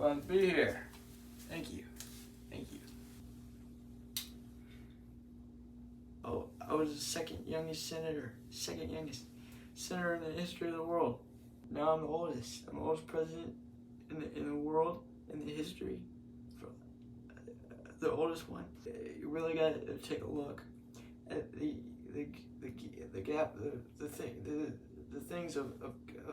fun to be here. Thank you. Thank you. Oh, I was the second youngest senator in the history of the world. Now I'm the oldest. I'm the oldest president in the world, in the history. The oldest one. You really got to take a look at the gap, the things of.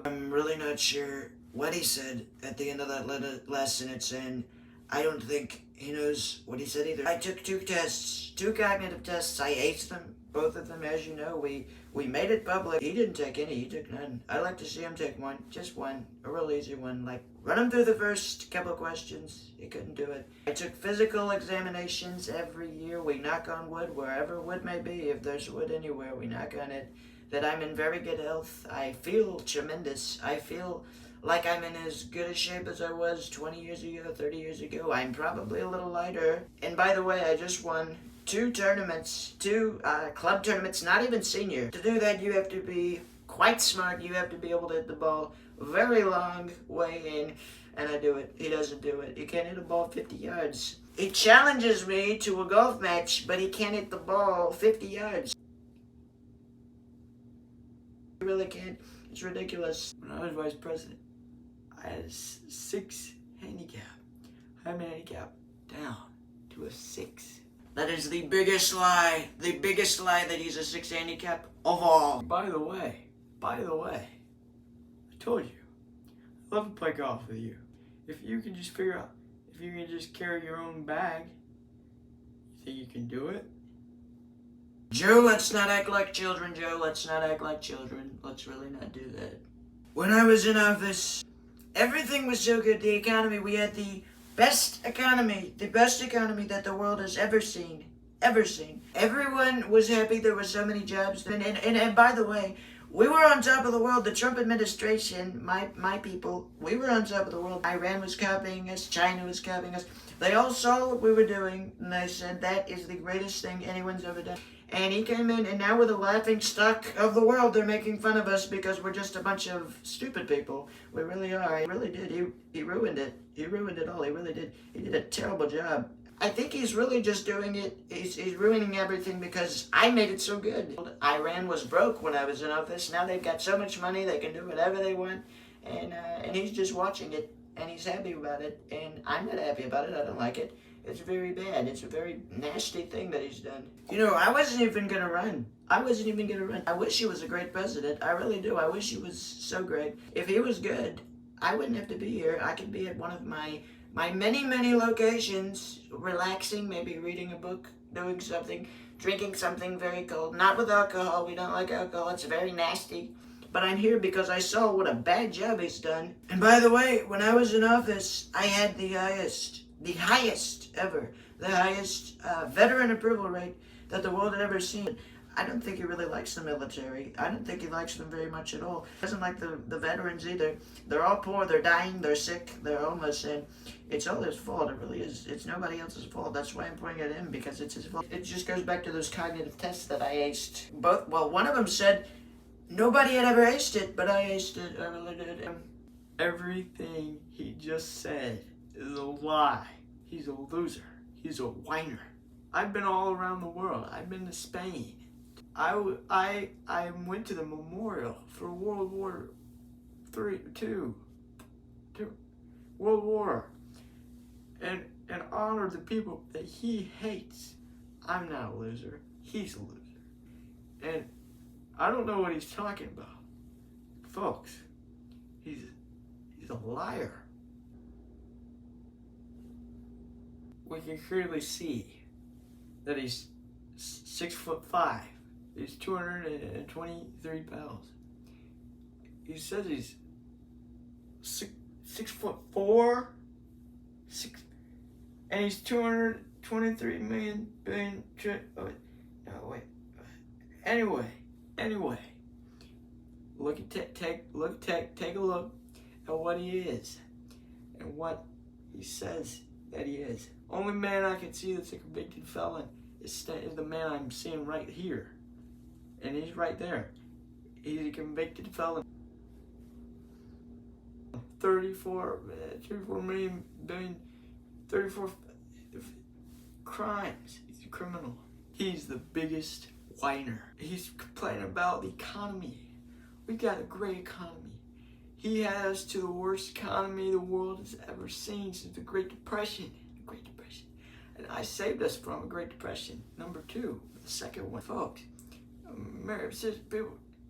I'm really not sure what he said at the end of that last sentence, and I don't think he knows what he said either. I took 2 tests, 2 cognitive tests. I aced them, both of them, as you know. We made it public. He didn't take any. He took none. I'd like to see him take one, just one, a real easy one. Like run him through the first couple of questions. He couldn't do it. I took physical examinations every year. We knock on wood, wherever wood may be. If there's wood anywhere, we knock on it. That I'm in very good health. I feel tremendous. I feel like I'm in as good a shape as I was 20 years ago, 30 years ago. I'm probably a little lighter. And by the way, I just won 2 tournaments, 2 club tournaments, not even senior. To do that, you have to be quite smart. You have to be able to hit the ball very long way in. And I do it. He doesn't do it. He can't hit a ball 50 yards. He challenges me to a golf match, but he can't hit the ball 50 yards. He really can't. It's ridiculous. When I was vice president, I had a 6 handicap. I'm handicap down to a 6. That is the biggest lie that he's a 6 handicap of all. By the way, I told you, I love to play golf with you. If you can just figure out, if you can just carry your own bag, you think you can do it? Joe, let's not act like children, Joe. Let's not act like children. Let's really not do that. When I was in office, everything was so good. The economy, we had the best economy that the world has ever seen. Everyone was happy. There were so many jobs. And by the way, we were on top of the world. The Trump administration, my people, we were on top of the world. Iran was copying us. China was copying us. They all saw what we were doing, and they said, that is the greatest thing anyone's ever done. And he came in, and now we're the laughing stock of the world. They're making fun of us because we're just a bunch of stupid people. We really are. He really did. He ruined it. He ruined it all. He really did. He did a terrible job. I think he's really just doing it. He's ruining everything because I made it so good. Iran was broke when I was in office. Now they've got so much money, they can do whatever they want. And he's just watching it, and he's happy about it. And I'm not happy about it. I don't like it. It's very bad. It's a very nasty thing that he's done. You know, I wasn't even going to run. I wish he was a great president. I really do. I wish he was so great. If he was good, I wouldn't have to be here. I could be at one of my many locations, relaxing, maybe reading a book, doing something, drinking something very cold. Not with alcohol. We don't like alcohol. It's very nasty. But I'm here because I saw what a bad job he's done. And by the way, when I was in office, I had the highest ever, veteran approval rate that the world had ever seen. I don't think he really likes the military. I don't think he likes them very much at all. He doesn't like the veterans either. They're all poor, they're dying, they're sick, they're homeless, and it's all his fault. It really is. It's nobody else's fault. That's why I'm pointing at him, because it's his fault. It just goes back to those cognitive tests that I aced. One of them said nobody had ever aced it, but I aced it. I really did. Everything he just said is a lie. He's a loser. He's a whiner. I've been all around the world. I've been to Spain. I went to the memorial for World War II, World War, and honored the people that he hates. I'm not a loser. He's a loser. And I don't know what he's talking about. Folks, he's a liar. We can clearly see that he's 6'5". He's 223 pounds. He says he's 6'4", and he's 223 billion. Oh, no, wait. Anyway, take a look at what he is and what he says that he is. Only man I can see that's a convicted felon is the man I'm seeing right here. And he's right there. He's a convicted felon. 34 million billion, 34 crimes. He's a criminal. He's the biggest whiner. He's complaining about the economy. We got a great economy. He has to the worst economy the world has ever seen since the Great Depression. And I saved us from a Great Depression. Number 2, the second one. Folks,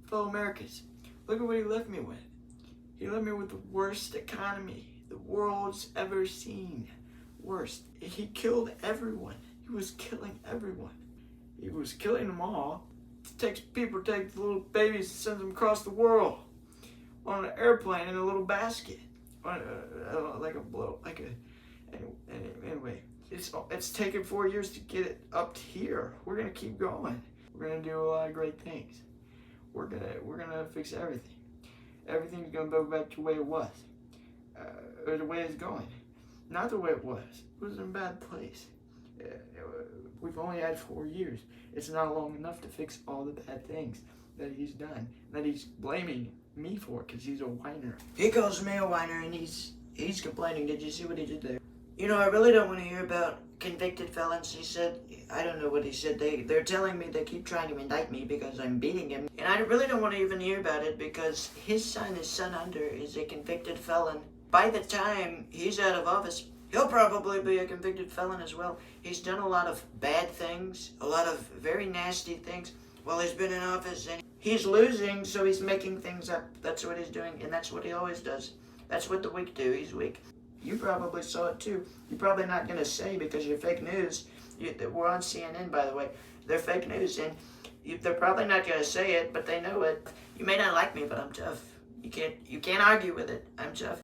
fellow Americans, look at what he left me with. He left me with the worst economy the world's ever seen. Worst. He killed everyone. He was killing everyone. He was killing them all. Take the little babies and sends them across the world on an airplane in a little basket. Anyway, it's taken 4 years to get it up to here. We're gonna keep going. We're gonna do a lot of great things. We're gonna fix everything. Everything's gonna go back to the way it was, or the way it's going. Not the way it was. It was in a bad place. We've only had 4 years. It's not long enough to fix all the bad things that he's done, that he's blaming me for, because he's a whiner. He calls me a whiner, and he's complaining. Did you see what he did there? You know, I really don't want to hear about convicted felons. He said, I don't know what he said. They're telling me they keep trying to indict me because I'm beating him. And I really don't want to even hear about it because his son Hunter, is a convicted felon. By the time he's out of office, he'll probably be a convicted felon as well. He's done a lot of bad things, a lot of very nasty things while he's been in office. And he's losing, so he's making things up. That's what he's doing, and that's what he always does. That's what the weak do. He's weak. You probably saw it too. You're probably not going to say because you're fake news. We're on CNN, by the way. They're fake news, and they're probably not going to say it, but they know it. You may not like me, but I'm tough. You can't argue with it. I'm tough.